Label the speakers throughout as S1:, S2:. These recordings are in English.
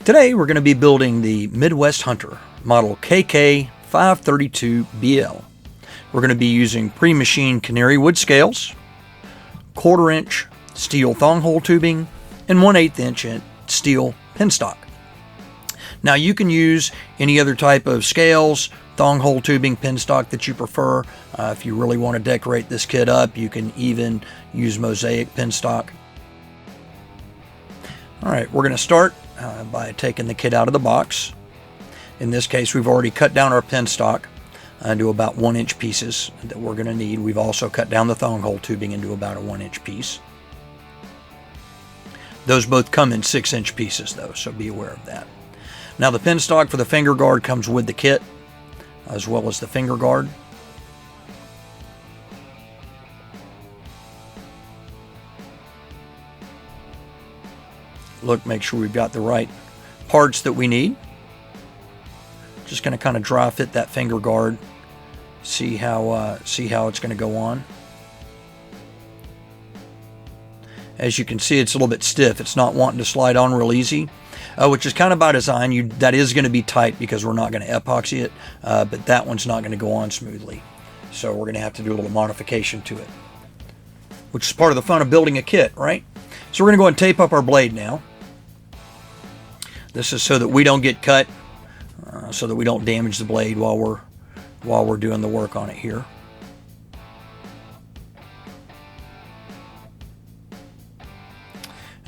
S1: Today we're going to be building the Midwest Hunter model KK532BL. We're going to be using pre-machined Canarywood scales, 1/4 inch steel thong hole tubing, and 1/8 inch steel penstock. Now you can use any other type of scales, thong hole tubing, penstock that you prefer. If you really want to decorate this kit up, you can even use mosaic penstock. Alright, we're going to start by taking the kit out of the box. In this case, we've already cut down our penstock into about 1-inch pieces that we're going to need. We've also cut down the thong hole tubing into about a 1-inch piece. Those both come in 6-inch pieces though, so be aware of that. Now the penstock for the finger guard comes with the kit, as well as the finger guard. Look, make sure we've got the right parts that we need. Just going to kind of dry fit that finger guard. See how it's going to go on. As you can see, it's a little bit stiff. It's not wanting to slide on real easy, which is kind of by design. That is going to be tight because we're not going to epoxy it, but that one's not going to go on smoothly. So we're going to have to do a little modification to it, which is part of the fun of building a kit, right? So we're going to go and tape up our blade now. This is so that we don't get cut, so that we don't damage the blade while we're doing the work on it here.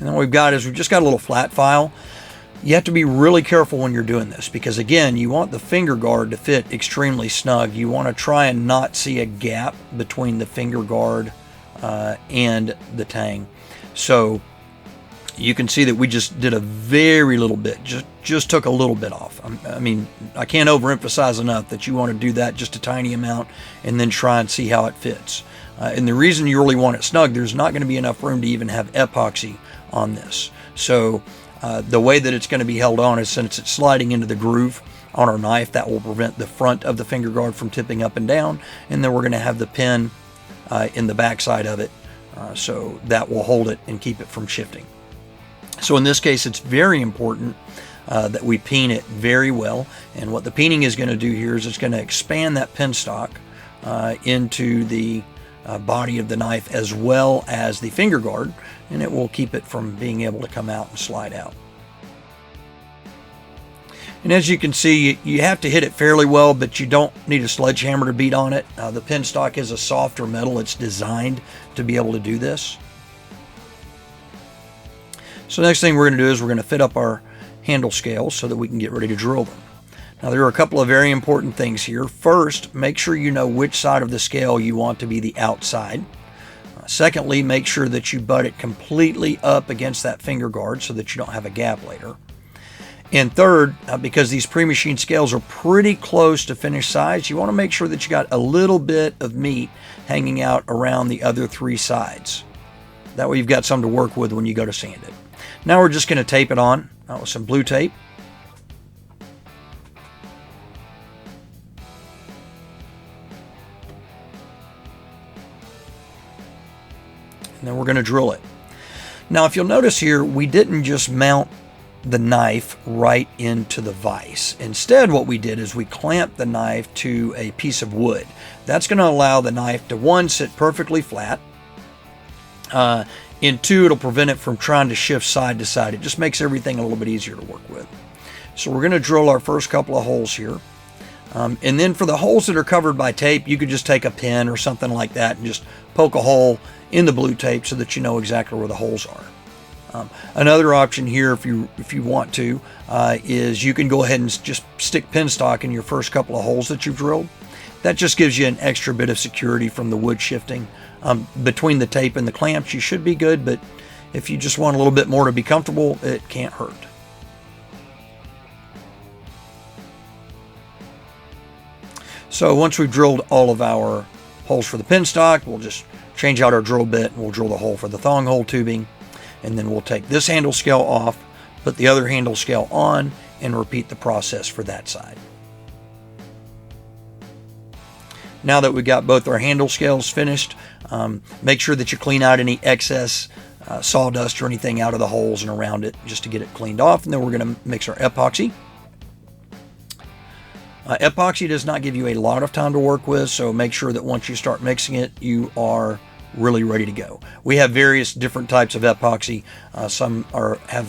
S1: And then what we've got is we've just got a little flat file. You have to be really careful when you're doing this because, again, you want the finger guard to fit extremely snug. You want to try and not see a gap between the finger guard and the tang. So you can see that we just did a very little bit, just took a little bit off. I mean, I can't overemphasize enough that you want to do that just a tiny amount and then try and see how it fits. And the reason you really want it snug, there's not going to be enough room to even have epoxy on this. So the way that it's going to be held on is, since it's sliding into the groove on our knife, that will prevent the front of the finger guard from tipping up and down. And then we're going to have the pin in the back side of it, so that will hold it and keep it from shifting. So in this case, it's very important that we peen it very well. And what the peening is going to do here is it's going to expand that penstock into the body of the knife as well as the finger guard, and it will keep it from being able to come out and slide out. And as you can see, you have to hit it fairly well, but you don't need a sledgehammer to beat on it. The penstock is a softer metal. It's designed to be able to do this. So the next thing we're going to do is we're going to fit up our handle scales so that we can get ready to drill them. Now there are a couple of very important things here. First, make sure you know which side of the scale you want to be the outside. Secondly, make sure that you butt it completely up against that finger guard so that you don't have a gap later. And third, because these pre-machined scales are pretty close to finished size, you want to make sure that you got a little bit of meat hanging out around the other 3 sides. That way you've got some to work with when you go to sand it. Now we're just going to tape it on with some blue tape. And then we're going to drill it. Now if you'll notice here, we didn't just mount the knife right into the vise. Instead, what we did is we clamped the knife to a piece of wood. That's going to allow the knife to, 1, sit perfectly flat, and 2, it'll prevent it from trying to shift side to side. It just makes everything a little bit easier to work with. So we're going to drill our first couple of holes here. And then for the holes that are covered by tape, you could just take a pin or something like that and just poke a hole in the blue tape so that you know exactly where the holes are. Another option here, if you want to, is you can go ahead and just stick penstock in your first couple of holes that you've drilled. That just gives you an extra bit of security from the wood shifting. Between the tape and the clamps, you should be good, but if you just want a little bit more to be comfortable, it can't hurt. So once we've drilled all of our holes for the penstock, we'll just change out our drill bit and we'll drill the hole for the thong hole tubing. And then we'll take this handle scale off, put the other handle scale on, and repeat the process for that side. Now that we've got both our handle scales finished, make sure that you clean out any excess sawdust or anything out of the holes and around it, just to get it cleaned off. And then we're going to mix our epoxy. Epoxy does not give you a lot of time to work with, so make sure that once you start mixing it, you are really ready to go. We have various different types of epoxy. Some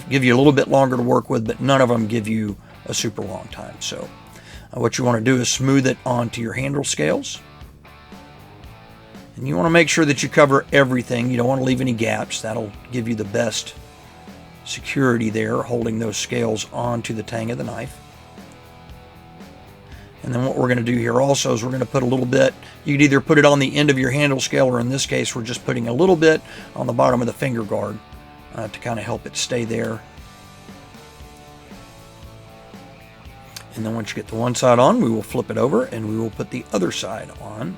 S1: give you a little bit longer to work with, but none of them give you a super long time. So what you want to do is smooth it onto your handle scales. And you want to make sure that you cover everything. You don't want to leave any gaps. That'll give you the best security there, holding those scales onto the tang of the knife. And then what we're going to do here also is we're going to put a little bit, you could either put it on the end of your handle scale, or in this case we're just putting a little bit on the bottom of the finger guard to kind of help it stay there. And then once you get the one side on, we will flip it over and we will put the other side on.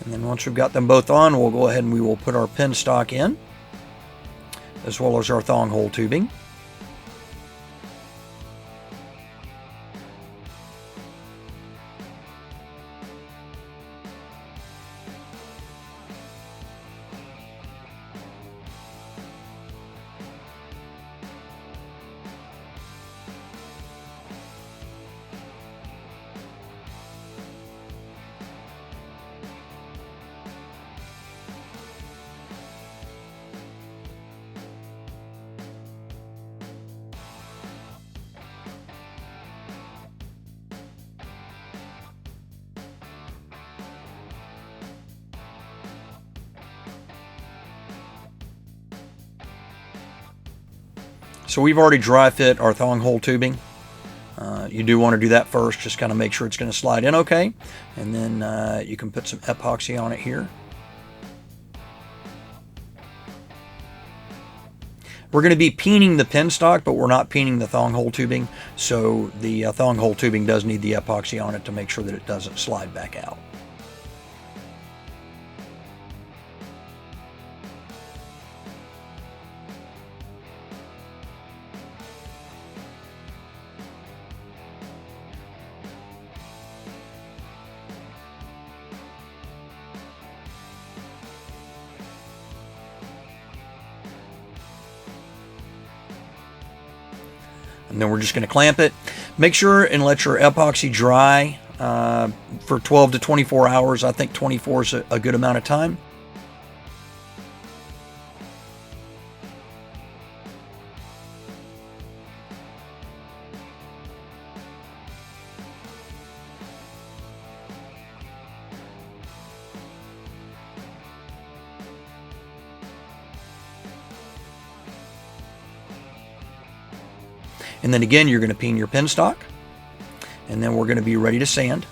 S1: And then once we've got them both on, we'll go ahead and we will put our pin stock in, as well as our thong hole tubing. So we've already dry fit our thong hole tubing. You do want to do that first, just kind of make sure it's going to slide in okay. And then you can put some epoxy on it here. We're going to be peening the pin stock, but we're not peening the thong hole tubing. So the thong hole tubing does need the epoxy on it to make sure that it doesn't slide back out. And then we're just going to clamp it. Make sure and let your epoxy dry for 12 to 24 hours. I think 24 is a good amount of time. And then again, you're going to peen your pin stock, and then we're going to be ready to sand.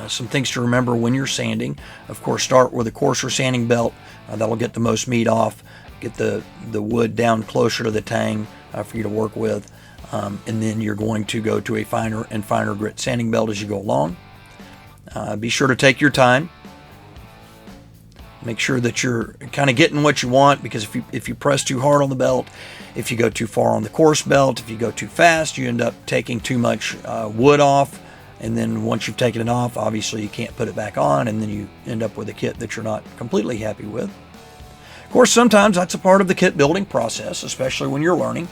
S1: Some things to remember when you're sanding. Of course, start with a coarser sanding belt. That'll get the most meat off, get the wood down closer to the tang for you to work with. And then you're going to go to a finer and finer grit sanding belt as you go along. Be sure to take your time. Make sure that you're kind of getting what you want, because if you press too hard on the belt, if you go too far on the coarse belt, if you go too fast, you end up taking too much wood off. And then once you've taken it off, obviously you can't put it back on, and then you end up with a kit that you're not completely happy with. Of course, sometimes that's a part of the kit building process, especially when you're learning.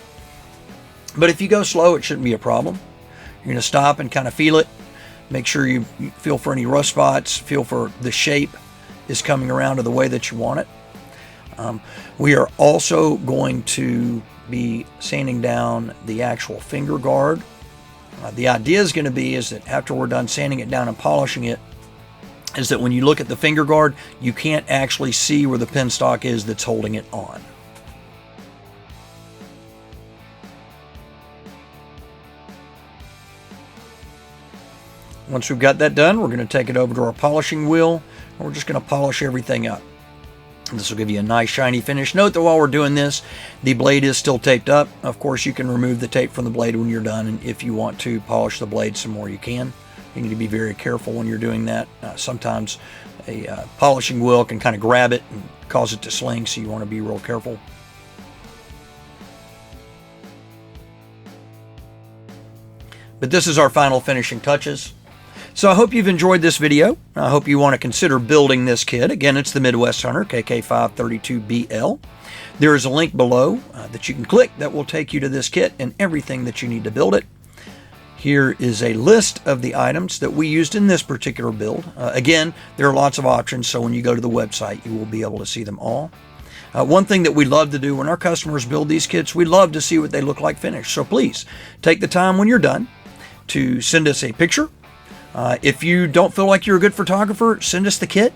S1: But if you go slow, it shouldn't be a problem. You're going to stop and kind of feel it. Make sure you feel for any rust spots, feel for the shape is coming around to the way that you want it. We are also going to be sanding down the actual finger guard. The idea is going to be is that after we're done sanding it down and polishing it, is that when you look at the finger guard, you can't actually see where the pin stock is that's holding it on. Once we've got that done, we're going to take it over to our polishing wheel, and we're just going to polish everything up. This will give you a nice shiny finish. Note that while we're doing this, the blade is still taped up. Of course, you can remove the tape from the blade when you're done, and if you want to polish the blade some more, you can. You need to be very careful when you're doing that. Sometimes a polishing wheel can kind of grab it and cause it to sling, so you want to be real careful. But this is our final finishing touches. So I hope you've enjoyed this video. I hope you want to consider building this kit. Again, it's the Midwest Hunter KK532BL. There is a link below that you can click that will take you to this kit and everything that you need to build it. Here is a list of the items that we used in this particular build. Again, there are lots of options, so when you go to the website, you will be able to see them all. One thing that we love to do when our customers build these kits, we love to see what they look like finished. So please, take the time when you're done to send us a picture. If you don't feel like you're a good photographer, send us the kit.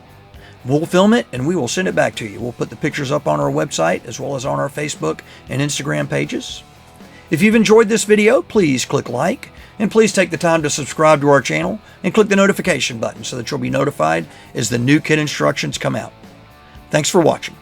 S1: We'll film it and we will send it back to you. We'll put the pictures up on our website as well as on our Facebook and Instagram pages. If you've enjoyed this video, please click like, and please take the time to subscribe to our channel and click the notification button so that you'll be notified as the new kit instructions come out. Thanks for watching.